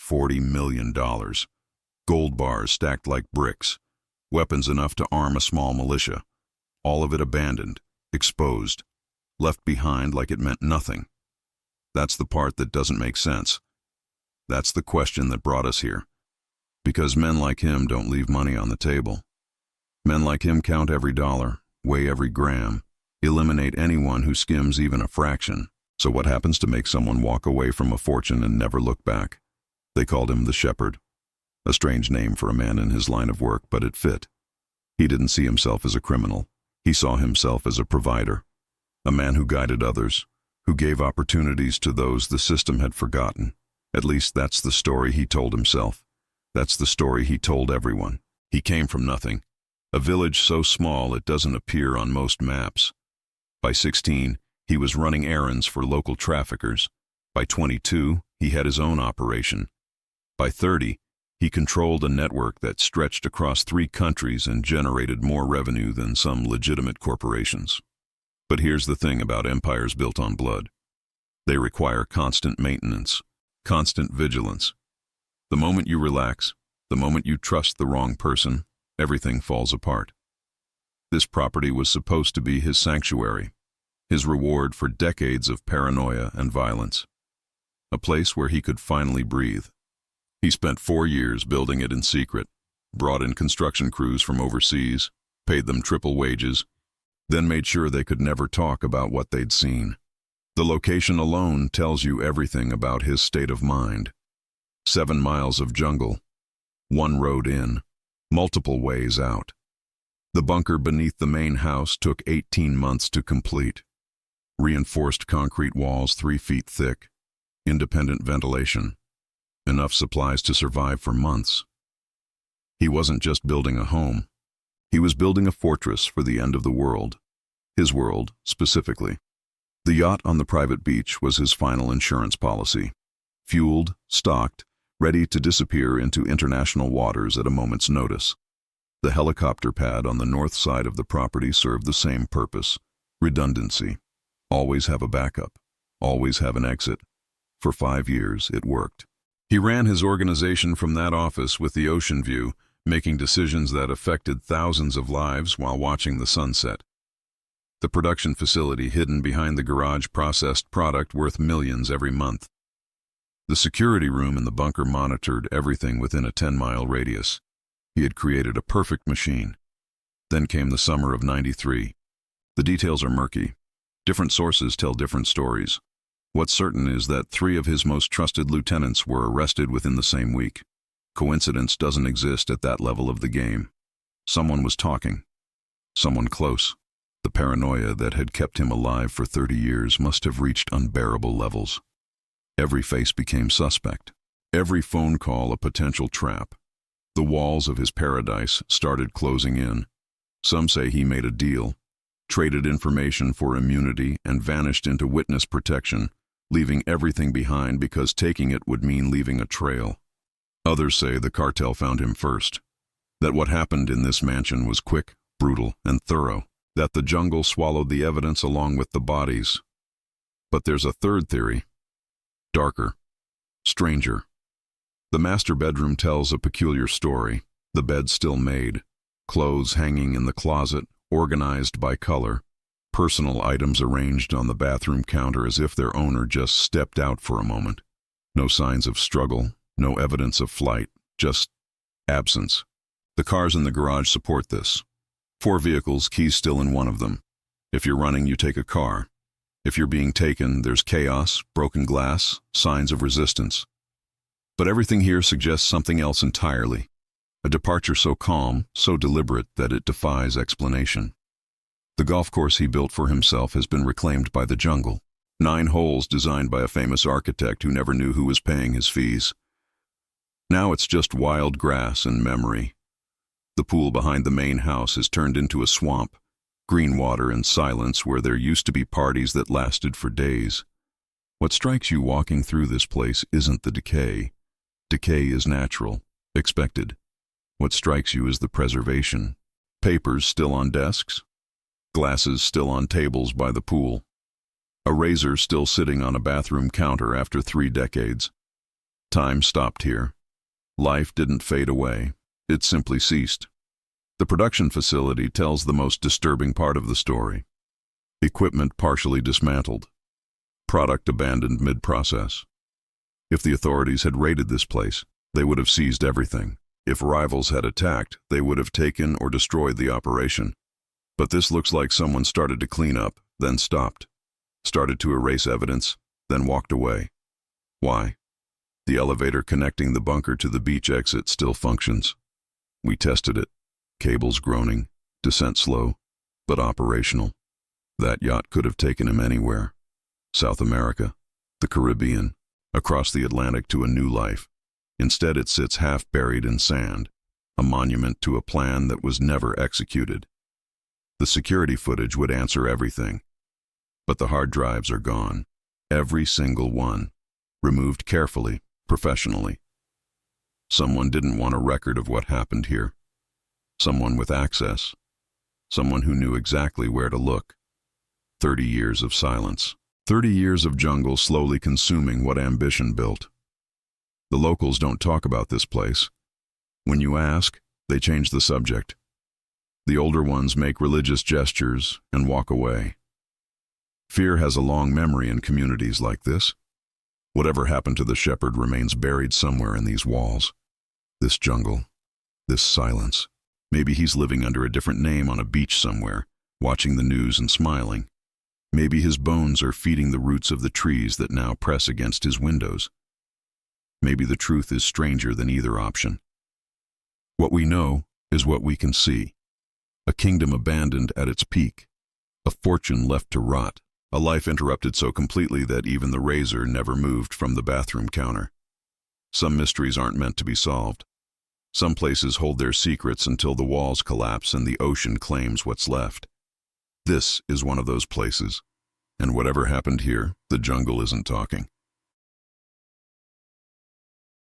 $40 million. Gold bars stacked like bricks. Weapons enough to arm a small militia. All of it abandoned, exposed, left behind like it meant nothing. That's the part that doesn't make sense. That's the question that brought us here. Because men like him don't leave money on the table. Men like him count every dollar, weigh every gram, eliminate anyone who skims even a fraction. So what happens to make someone walk away from a fortune and never look back? They called him the Shepherd. A strange name for a man in his line of work, but it fit. He didn't see himself as a criminal. He saw himself as a provider. A man who guided others, who gave opportunities to those the system had forgotten. At least that's the story he told himself. That's the story he told everyone. He came from nothing. A village so small it doesn't appear on most maps. By 16, he was running errands for local traffickers. By 22, he had his own operation. By 30, he controlled a network that stretched across 3 countries and generated more revenue than some legitimate corporations. But here's the thing about empires built on blood. They require constant maintenance, constant vigilance. The moment you relax, the moment you trust the wrong person, everything falls apart. This property was supposed to be his sanctuary, his reward for decades of paranoia and violence. A place where he could finally breathe. He spent 4 years building it in secret, brought in construction crews from overseas, paid them triple wages, then made sure they could never talk about what they'd seen. The location alone tells you everything about his state of mind. 7 miles of jungle, 1 road in, multiple ways out. The bunker beneath the main house took 18 months to complete. Reinforced concrete walls 3 feet thick, independent ventilation, enough supplies to survive for months. He wasn't just building a home. He was building a fortress for the end of the world. His world, specifically. The yacht on the private beach was his final insurance policy. Fueled, stocked, ready to disappear into international waters at a moment's notice. The helicopter pad on the north side of the property served the same purpose. Redundancy. Always have a backup. Always have an exit. For 5 years, it worked. He ran his organization from that office with the ocean view, making decisions that affected thousands of lives while watching the sunset. The production facility hidden behind the garage processed product worth millions every month. The security room in the bunker monitored everything within a 10-mile radius. He had created a perfect machine. Then came the summer of '93. The details are murky. Different sources tell different stories. What's certain is that 3 of his most trusted lieutenants were arrested within the same week. Coincidence doesn't exist at that level of the game. Someone was talking. Someone close. The paranoia that had kept him alive for 30 years must have reached unbearable levels. Every face became suspect. Every phone call a potential trap. The walls of his paradise started closing in. Some say he made a deal, traded information for immunity, and vanished into witness protection, leaving everything behind because taking it would mean leaving a trail. Others say the cartel found him first, that what happened in this mansion was quick, brutal, and thorough, that the jungle swallowed the evidence along with the bodies. But there's a third theory. Darker. Stranger. The master bedroom tells a peculiar story. The bed still made, clothes hanging in the closet, organized by color, personal items arranged on the bathroom counter as if their owner just stepped out for a moment. No signs of struggle, no evidence of flight, just absence. The cars in the garage support this. 4 vehicles, keys still in one of them. If you're running, you take a car. If you're being taken, there's chaos, broken glass, signs of resistance. But everything here suggests something else entirely. A departure so calm, so deliberate that it defies explanation. The golf course he built for himself has been reclaimed by the jungle. 9 holes designed by a famous architect who never knew who was paying his fees. Now it's just wild grass and memory. The pool behind the main house has turned into a swamp, green water and silence where there used to be parties that lasted for days. What strikes you walking through this place isn't the decay. Decay is natural, expected. What strikes you is the preservation. Papers still on desks, glasses still on tables by the pool, a razor still sitting on a bathroom counter after 3 decades. Time stopped here. Life didn't fade away. It simply ceased. The production facility tells the most disturbing part of the story. Equipment partially dismantled. Product abandoned mid-process. If the authorities had raided this place, they would have seized everything. If rivals had attacked, they would have taken or destroyed the operation. But this looks like someone started to clean up, then stopped. Started to erase evidence, then walked away. Why? The elevator connecting the bunker to the beach exit still functions. We tested it. Cables groaning, descent slow, but operational. That yacht could have taken him anywhere. South America, the Caribbean, across the Atlantic to a new life. Instead, it sits half buried in sand, a monument to a plan that was never executed. The security footage would answer everything. But the hard drives are gone. Every single one. Removed carefully, professionally. Someone didn't want a record of what happened here. Someone with access. Someone who knew exactly where to look. 30 years of silence. 30 years of jungle slowly consuming what ambition built. The locals don't talk about this place. When you ask, they change the subject. The older ones make religious gestures and walk away. Fear has a long memory in communities like this. Whatever happened to the shepherd remains buried somewhere in these walls. This jungle, this silence. Maybe he's living under a different name on a beach somewhere, watching the news and smiling. Maybe his bones are feeding the roots of the trees that now press against his windows. Maybe the truth is stranger than either option. What we know is what we can see. A kingdom abandoned at its peak. A fortune left to rot. A life interrupted so completely that even the razor never moved from the bathroom counter. Some mysteries aren't meant to be solved. Some places hold their secrets until the walls collapse and the ocean claims what's left. This is one of those places. And whatever happened here, the jungle isn't talking.